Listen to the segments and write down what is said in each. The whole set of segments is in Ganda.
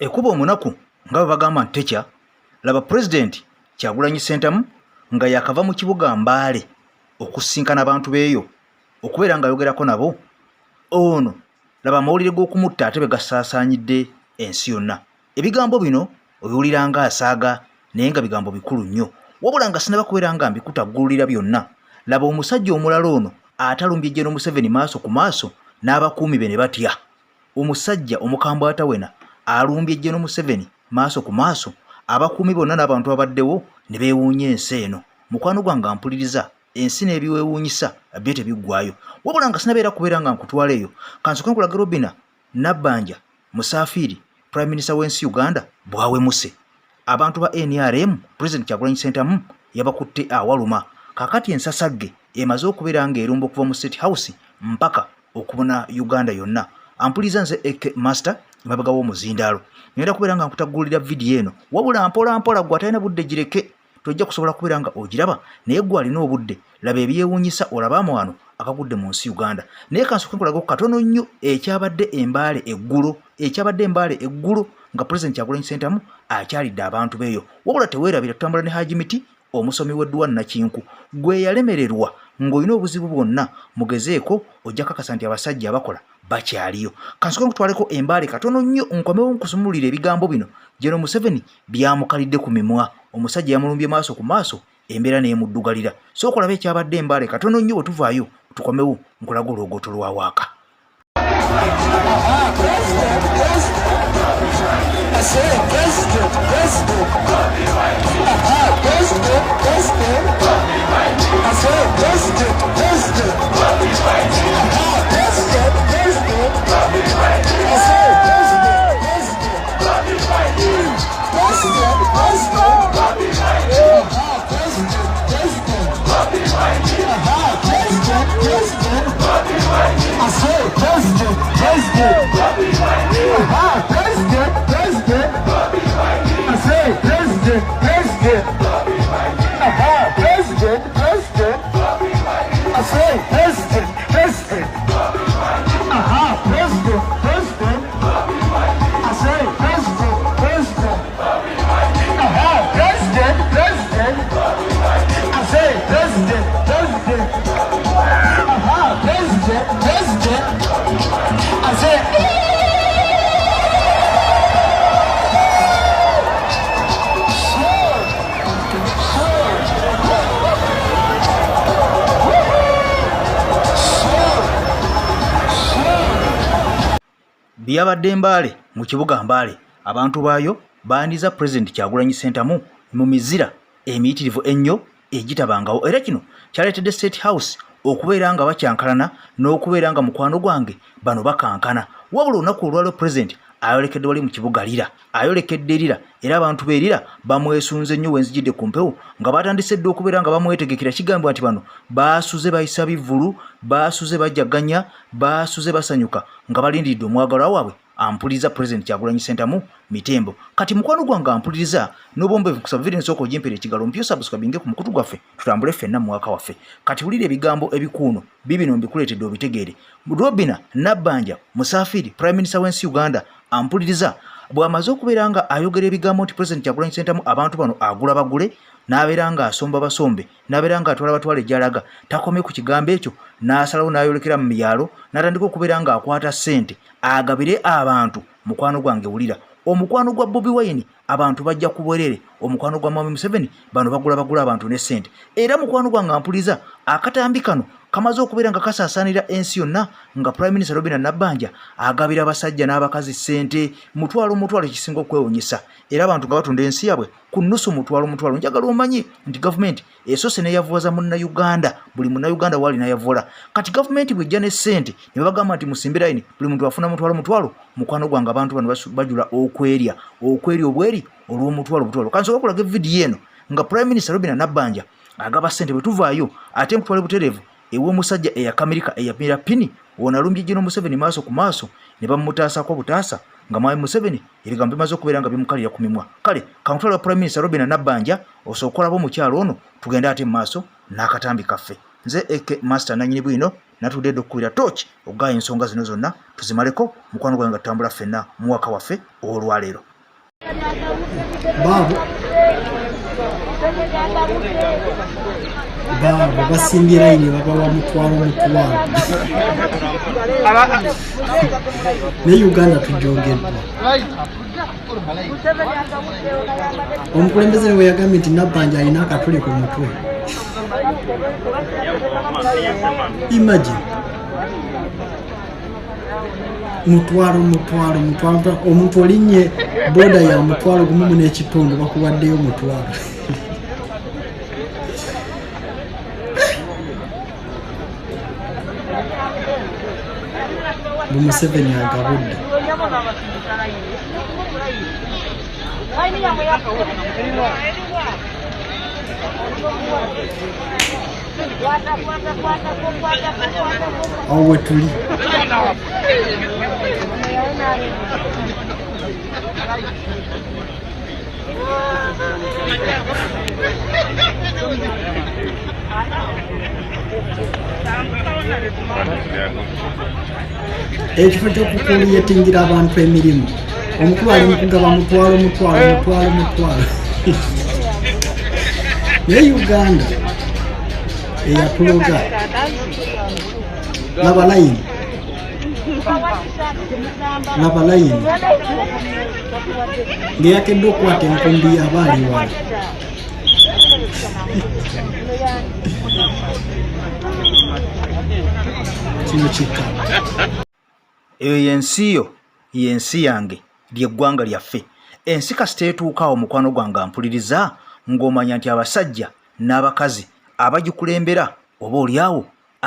ekuba omunaku nga bagamba ntekya laba president Kyagulanyi Ssentamu nga yakava mu kibuga Mbale okusinkana abantu beeyo okubeera nga ayogerako nabo. Ono laba amawulire g'okumutta ate begasaasaanyidde ensi yonna. Ebigambo bino obiwulira nga asaaga naye nga bigambo bikulu nnyo, wabula nga sinaba kubeera nga mbikutaggulira byonna. Laba omusajja omulala ono atalumbye Gen. Museveni maaso ku maaso n'abakuumi be ne batya. Omusajja Omukambwe Atawena alumbye Gen. Museveni maaso ku maaso, abakuumi bonna n'abantu abaddewo ne beewuunya ensi eno. Mukwano gwange ampuliriza, ensi n'ebiweewuunyisa bye tebiggwaayo, wabula nga sinabeera kubeera nga nkutwala eyo. Kansoke nkulaga Robina Nabbanja Musafiri Prime Minister w'ensi Uganda bwawemuse. Abantu ba NRM President Kyagulanyi Ssentamu yabakutte awaluma. Kakati ensasagge emaze okubeera nga erumba okuva mu State House mpaka okubona Uganda yonna. Ampuliza nze Eke Master emabega w'omuzindaalo. Ngenda kubeera nga nkutaggulira vidiyo eno, wabula mpola mpola gwe atalina budde gireke. Tojja kusobola kubeera nga ogiraba naye gwe alina obudde laba ebyewuunyisa olabaamu wano akagudde mu nsi Uganda. Naye kansoke nkulagako katono nnyo ekyabadde Embale eggulo nga President Kyagulanyi Ssentamu akyalidde abantu beeyo, wabula teweerabira tutambula ne Haji Miti omusomi w'Edduwani Nakintu gwe yalemererwa ng'olina obuzibu bwonna mugezeeko ojja kakasa nti abasajja abakola bakyaliyo. Kansoke nkutwaleko Embale katono nnyo nkomewo nkusumulira ebigambo bino Gen. Museveni byamukalidde ku mimwa. Omusajja yamulumbye maaso ku maaso, embeera n'emuddugalira. Sooka olabe ekyabadde Embale katono nnyo bwe tuvaayo tukomewo nkulaga olugoto lwa waaka. Byabadde Mbale mu kibuga Mbale, abantu baayo baandiza President Kyagulanyi Ssentamu mu mizira emiyitirivu ennyo egitabangawo, era kino kyaleetedde State House okubeera nga bakyankalana n'okubeera nga mukwano gwange bano bakankana. Wabula olunaku olwaliro President ayolekedde wali mu kibuga Lira, ayolekedde Lira, era abantu beerira bamwesunze nnyo wenzijidde ku mpewo nga batandise dde okubeera nga bamwetegekera. Kigambibwa nti bano baasuze bayisa bivulu, baasuze bajaganya, baasuze basanyuka nga balindiridde omwagalwa waabwe ampuliza President Kyagulanyi Ssentamu mitembo. Kati mukwano gwange ampuliriza n'obombeevu kusaba video nsooka ogimpera ekigalo mpyo subscribe ku mukutu gwaffe tutambule ffenna mu mwaka waffe. Kati wulira ebigambo ebikuuno bibino mbikuleetedde obitegeere. Robina Nabbanja Musafiri Prime Minister w'ensi Uganda ampuliriza bw'amaze okubeera nga ayogera ebigambo nti President Kyagulanyi Ssentamu abantu bano agula bagule, n'abeera nga asomba basombe, n'abeera nga atwala batwale gy'alaga. Takome ku kigambo ekyo n'asalawo n'ayolekera mu byalo n'atandika okubeera nga akwata ssente agabire abantu. Mukwano gwange wulira, omukwano gwa Bobi Wine abantu bajja ku bwerere, omukwano gwa Mwami Museveni bano bagula abantu ne ssente. Era mukwano gwange ampuliza akatambi kano kamaze okubeera nga kasaasaanira ensi yonna nga Prime Minister Robina Nabbanja agabira abasajja n'abakazi ssente mutwalo ekisinga okwewuunyisa, era abantu nga batunda ensi yabwe ku nnusu mutwalo. Njagala omanyi nti gavumenti esose neyavuwaza munnayuganda, buli munnayuganda waali nayavuwala. Kati gavumenti bwejja ne ssente ne bagamba nti musimbe layini buli muntu afuna mutwalo. Mukwano gwange abantu bano bajula okwerya obweri olw'omutwalo. Kansobola okulaga vidiyo eno nga Prime Minister Robina Nabbanja agaba ssente bwe tuvaayo ate nkutwale butereevu ew'omusajja eyakamirika eyapira pini ono alumbye Gen. Museveni maaso ku maaso ne bamutaasako butaasa nga Mwami Museveni ebigambo bimaze okubeera nga bimukalira ku mimwa. Kale kankutwala Prime Minister Robina Nabbanja osooka okulaba omukyalo ono tugende ate mu maaso n'akatambi kaffe. Nze Eke Master nanyini bwino natudde okukubira tooki okugaaya ensonga zino zonna tuzimaleko mukwano gwange nga tutambula ffenna mu waka waffe olwaleero. Babo basimbira ine baba mutwalo ne Uganda tujogerwa omukulembeze we yagambye nti Nabbanja alina akatuli ku mutwe. Imagine mutwalo omuntu olinye boda ya mutwalo gumu n'ekitundu bakuwaddeyo mutwalo. Museveni agabudde. Awo tuli. Ekifo ky'okukuliyetingira abantu emirimu omukulu ali mu kugaba mutwalo naye Uganda eyatuloga laba layini ng'eyakedde okukwata enkumbi abaali wala. Kino kika eyo yensi yange ly'eggwanga lyaffe. Ensi kasita etuukaawo mukwano gwange mpuliriza ng'omanya nti abasajja n'abakazi abagikulembera oba oliawo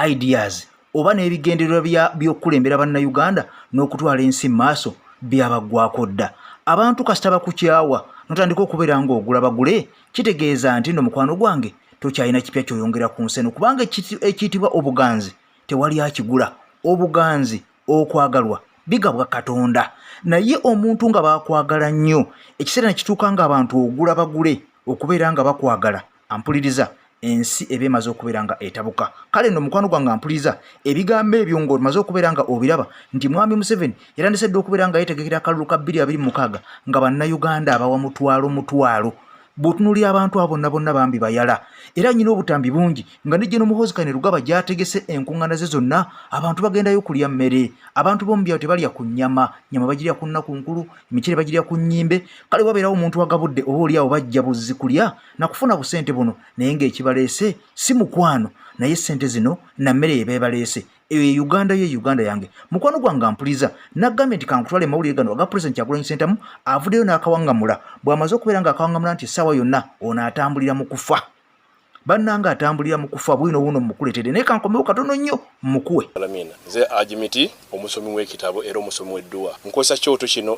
ideas oba n'ebigendererwa by'okukulembera bannayuganda n'okutwala ensi mu maaso byabaggwako dda. Abantu kasita bakukyawa notandika okubeera ng'ogula bagule, kitegeeza nti nno mukwano gwange tokyalina kipya ky'oyongera ku nsi eno, kubanga ekiyitibwa obuganzi tewali akigula. Obuganzi okwagalwa bigabwa Katonda, naye omuntu nga bakwagala nnyo ekiseera ne kituuka ng'abantu ogula bagule okubeera nga bakwagala, ampuliriza ensi eba emaze okubeera nga etabuka. Kale nno mukwano gwange ampuliriza ebigambo ebyo ng'omaze okubeera nga obiraba nti mwami Museveni yatandisedde okubeera nga yeetegekera akalulu ka 2026 nga bannayuganda abawa mutwalo. Bw'otunuulira abantu abo bonna bambi bayala era nyina obutambi bungi nga ne General Muhoozi Kainerugaba gy'ategese enkuŋŋaana ze zonna abantu bagendayo kulya mmere. Abantu b'omu byalo tebalya ku nnyama bagirya ku nnaku nkulu, emicere bagirya ku nnyimbe. Kale wabeerawo omuntu agabudde oba oliawo bajja buzzi kulya na kufuna busente buno, naye ng'ekibaleese si mukwano, naye sente zino na mmere ye beebaleese. Eyo Uganda yange mukwano gwange ampuliriza nagambye nti kankutwale mawulire gano aga President Kyagulanyi Ssentamu avuddeyo n'akawangamula. Bw'amaze okubeera ng'akawangamula nti essaawa yonna ono atambulira mu kufa. Bannanga atambulira mu kufa bwino wuno mukuletedde naye kankomewo katono nnyo mukuwe. Nze Ajimiti omusomi w'ekitabo era omusomi w'edduwa nkozesa ekyoto kino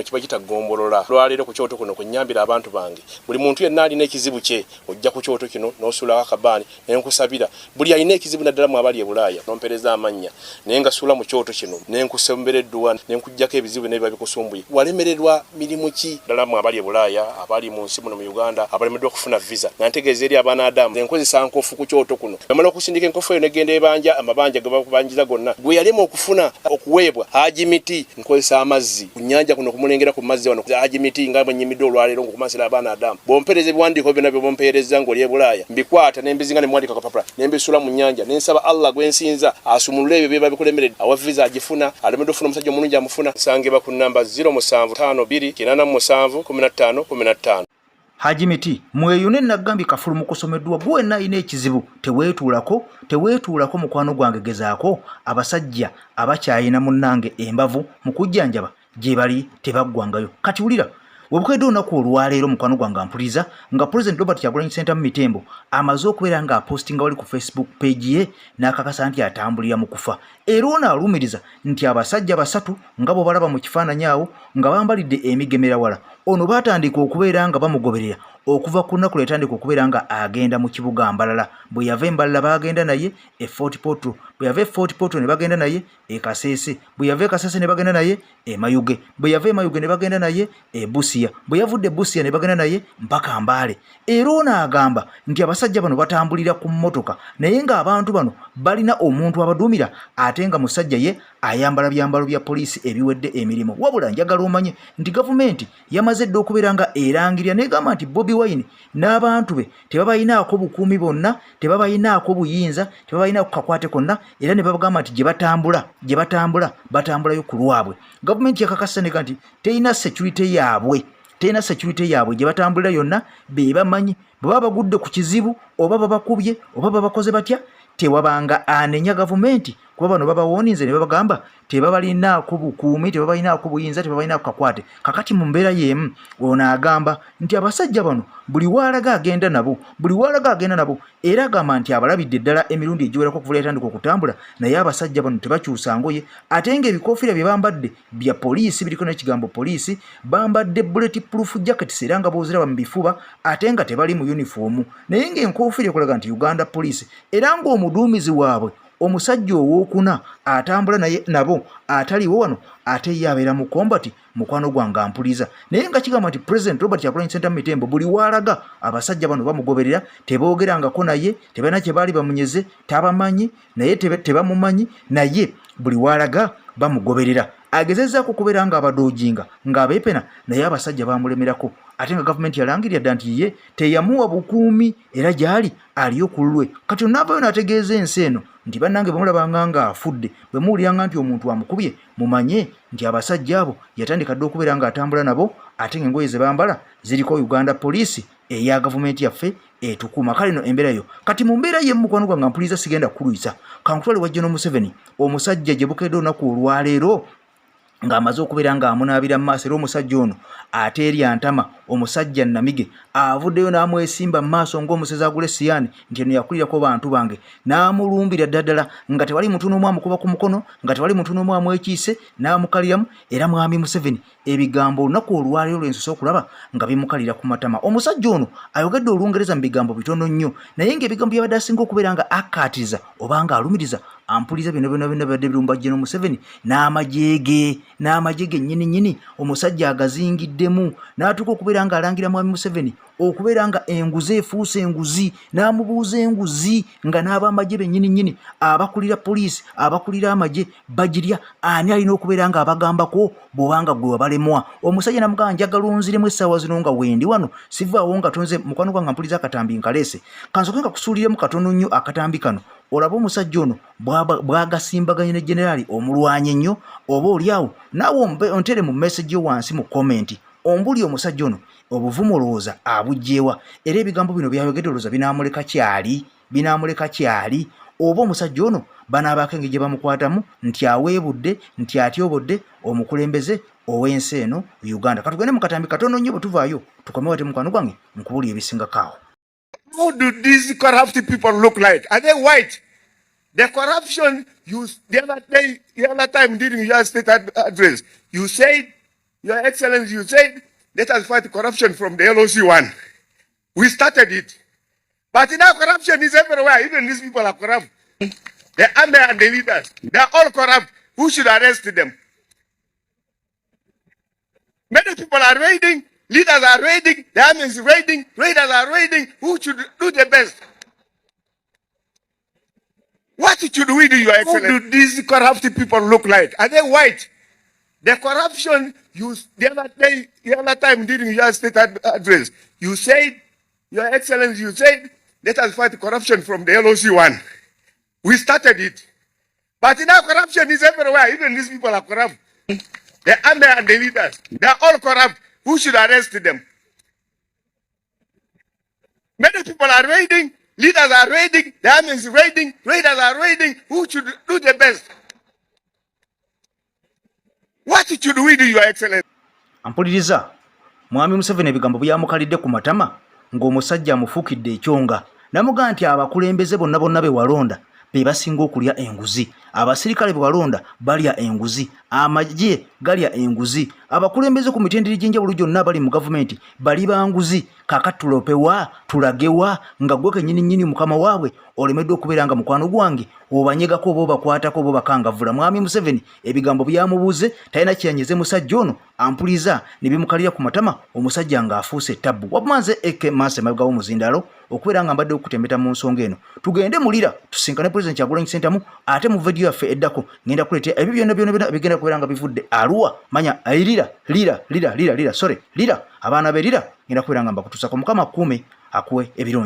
kiba kitagombolola. Lwaleero ku kyoto kuno kunnyambira abantu bange. Buli muntu yenna alina ekizibu kye ojja ku kyoto kino n'osuulako akabaani ne nkusabira. Buli alina ekizibu naddala mu abali e Bulaaya n'ompereza amannya naye nga suula mu kyoto kino ne nkusembera edduwa ne nkuggyako ebizibu n'ebiba bikusumbuye. Walemererwa mirimu ki ddala mu abali e Bulaaya, abali mu nsi muno mu Uganda abalemeddwa okufuna visa? Nantegeeza eri abaana Adamu nkozesa nkofu ku kyoto kuno. Bamala okusindika enkofu eyo negenda ebanja amabanja ge bakubanjiza gonna. Gwe yalema okufuna okuweebwa Ajimiti nkozesa amazzi ku nnyanja kuno kumulengera ku mazzi wano. Ajimiti nga bwenyimidde olwaleero ngokumasira abaana Adamu. Bompereza ebiwandiiko byonna bye bompereza ng'oli e Bulaaya mbikwata ne mbizinga ne mwandika kapapula ne mbisula mu nnyanja ne nsaba Allah gwe nsinza asumulule ebyo byeba bikulemeredde. Awa visa agifuna alemedde okufuna omusajja omulungi amufuna. Nsangibwa ku namba 0752 Hajimiti mweyune nagambye kafulu mu kusomeddwa gwe alina ekizibu teweetuulako mukwano gwange gezaako abasajja abakyayina munnange embavu mu kujjanjaba gye bali tebaggwangayo. Kati wulira webukedde olunaku olwaleero mukwano gwange ampuliriza nga President Robert Kyagulanyi Ssentamu Mitembo amaze okubeera nga apostinga wali ku Facebook page ye n'akakasa nti atambulira mu kufa. Era ono alumiriza nti abasajja basatu nga bo balaba mu kifaananyi awo nga bambalidde emigemerawala ono baatandika okubeera nga bamugoberera okuva ku nnaku lwetandika okubeera nga agenda mu kibuga Mbalala. Bwe yava Mbalala bagenda naye e Fort Portal, bwe yava e Fort Portal ne bagenda naye e Kasese, bwe yava e Kasese ne bagenda naye e Mayuge, bwe yava e Mayuge ne bagenda naye e Busia, bwe yavudde Busia ne bagenda naye mpaka Mbale. Era ono agamba nti abasajja bano batambulira ku mmotoka naye ng'abantu bano balina omuntu abaduumira ate nga musajja ye ayambala byambalo bya poliisi ebiwedde emirimu. Wabula njagala omanye nti gavumenti yamaze dda okubeera nga erangirira negamba nti Bobi Wine n'abantu be tebabayinaako bukuumi bonna, tebabayinaako buyinza, tebabayinaako kakwate konna, era ne babagamba nti gye batambulayo ku lwabwe. Gavumenti yakakasa neka nti terina security yaabwe gye batambulira yonna be bamanyi. Bwe baba bagudde ku kizibu oba babakubye oba babakoze batya, tewabanga anenya gavumenti kuba bano babawooninze ne babagamba tebabalinaako bukuumi, tebabalinaako buyinza, tebabalinaako kakwate. Kakati mu mbeera y'emu ono agamba nti abasajja bano buli waalaga agenda nabo era agamba nti abalabidde ddala emirundi egiwerako okuva yatandika okutambula, naye abasajja bano tebakyusa ngoye ate ng'ebikofiira bye bambadde bya poliisi biriko n'ekigambo poliisi, bambadde bulletproof jackets era nga booziraba mu bifuba ate nga tebali mu uniform, naye ng'enkofiira ekulaga nti Uganda Police, era ng'omuduumizi waabwe omusajja owookuna atambula naye nabo ataliwo wano ate ye abeera mu kombati mukwano gwange ampuliza. Naye nga kigamba nti President Robert Kyagulanyi Ssentamu Mitembo buli waalaga abasajja bano bamugoberera, teboogerangako naye, tebalina kye baali bamunyeze, tabamanyi naye tebamumanyi, naye buli waalaga bamugoberera. Agezezzaako okubeera nga abadoojinga ng'abeepena, naye abasajja bamulemerako ate nga gavumenti yalangirira dda nti ye teyamuwa bukuumi era gy'ali aliyo ku lulwe. Kati onaavayo n'ategeeza ensi eno nti bannange bamulabanga nga afudde, bwe muwuliranga nti omuntu amukubye mumanye nti abasajja abo yatandika dda okubeera ng'atambula nabo ate ng'engoye ze bambala ziriko Uganda Police eya gavumenti yaffe etukuuma. Kale no embeera yo kati mu mbeera ye mukwano gwange ampuliza sigenda kuluyisa kankutwale wa General Museveni, omusajja gye bukedde olunaku olwaleero ng'amaze okubeera ng'amunaabira mu maaso. Era omusajja ono ate eri antama omusajja Namige avuddeyo n'amwesimba mu maaso ng'omusezi agula Siyani nti eno yakulirako bantu bange, n'amulumbira ddala nga tewali muntu n'omu amukuba ku mukono, nga tewali muntu n'omu amwekiise, n'amukaliramu. Era mwami Museveni ebigambo olunaku olwaleero lwensosa okulaba nga bimukalira ku matama. Omusajja ono ayogedde Olungereza mu bigambo bitono nnyo, naye ng'ebigambo byabadde asinga okubeera nga akkaatiriza oba nga alumiriza ampuliza byonna bibadde birumba General Museveni n'amajege nnyini omusajja agazingiddemu, n'atuuka okubeera nga alangira mwami Museveni okubeera nga enguzi efuuse enguzi, n'amubuuza enguzi nga n'abamagye bennyini abakulira poliisi, abakulira amagye bagirya, ani alina okubeera nga abagambako bw'obanga gwe wabalemwa. Omusajja namugamba njagala onziremu essaawa zino nga wendi wano, sivaawo nga tonze mukwano gwange ampuliza akatambi nkaleese, kansoke nga kusuuliremu katono nnyo akatambi kano olaba omusajja ono bw'agasimbaganye ne generaali omulwanyi ennyo, oba oliawo naawe ontere mu message yo wansi mu komenti ombuli omusajja ono obuvumu olowooza abugjeewa, era ebigambo bino byayogedde olowooza binaamuleka kyali oba omusajja ono banaabaako engeri gye bamukwatamu nti aweebudde, nti atyobodde omukulembeze ow'ensi eno Uganda. Katugende mu katambi katono nnyo bwe tuvaayo tukomewo ate mukwano gwange nkubulya ebisingakaawo. How do these corrupt people look like? Are they white? The corruption the other time during your state address, you said, Your Excellency, you said, let us fight corruption from the LOC one. We started it. But now corruption is everywhere. Even these people are corrupt. The army and the leaders, they are all corrupt. Who should arrest them? Many people are raiding. Leaders are raiding, the army is raiding, raiders are raiding. Who should do the best? What should we do, Your Excellency? How do these corrupt people look like? Are they white? The corruption the other time during your state address, you said, Your Excellency, you said, let us fight corruption from the LOC one. We started it. But now corruption is everywhere. Even these people are corrupt. The army and the leaders, they are all corrupt. Who should arrest them? Many people are raiding, leaders are raiding, the army is raiding, raiders are raiding. Who should do the best? What should we do, Your Excellency? Ampuliriza mwami Museveni ebigambo byamukalidde ku matama ng'omusajja amufuukidde ekyonga, namugamba nti abakulembeze bonna be walonda be basinga okulya enguzi, abasirikale bwalonda balya enguzi, amagye galya enguzi, abakulembeze ku mitendera egy'enjawulo gyonna bali mu gavumenti bali banguzi. Kaakati tulopewa tulagewa nga gwe kennyini mukama waabwe olemeddwa okubeera nga mukwano gwange obanyegako oba obakwatako oba bakangavula. Mwami Museveni ebigambo byamubuuze, talina kyeyanyeze musajja ono ampuliza ne bimukalira ku matama, omusajja ng'afuuse ettabbu. Wabumanze Eke Maase mabega w'omuzindalo okubeera nga mbadde okutembeta mu nsonga eno. Tugende Muliro tusinkane President Kyagulanyi Ssentamu, ate mu video yaffe eddako ngenda kuleetera ebyo byonna bigenda kubeera nga bivudde Arua. Manya lira abaana be lira ngenda kubeera nga mbakutuusako. Mukama akuume akuwe ebirungi.